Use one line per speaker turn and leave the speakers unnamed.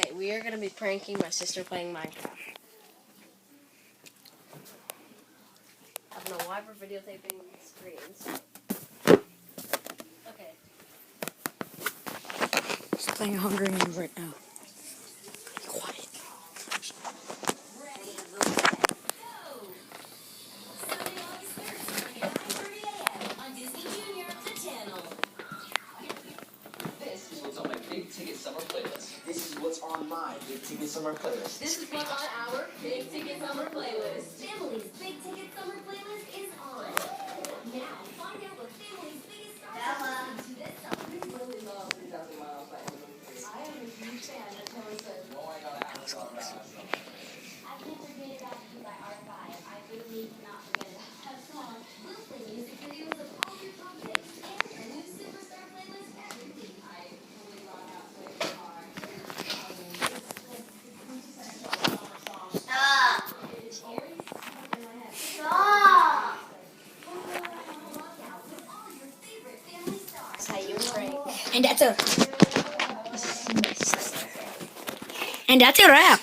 Okay, we are going to be pranking my sister playing Minecraft. I don't know why we're videotaping screens. Okay.
He's playing Hunger Games right now. Be quiet.
Ready, go! Sunday, August 3rd, starting at 9:30 a.m. on Disney Junior, the channel.
This is what's on my big ticket summer playlist. This is what's on my big ticket summer playlist.
This is what's on our Big Ticket Summer Playlist. Family's Big Ticket Summer Playlist is on. Now, find out what family's biggest stars are listening to this summer.
I really love 3,000 Miles by Eminem.
I am a huge fan of Taylor Swift.
Oh, I gotta ask about that.
I Can't Forget About You by R5. I really cannot forget about that song. We'll play music videos of all your top hits and a new superstar playlist every week. I totally rock out to it hard.
Stop!
It's always stuck in my head.
Stop!
With all your favorite family stars.
That's how you prank.
And that's a wrap.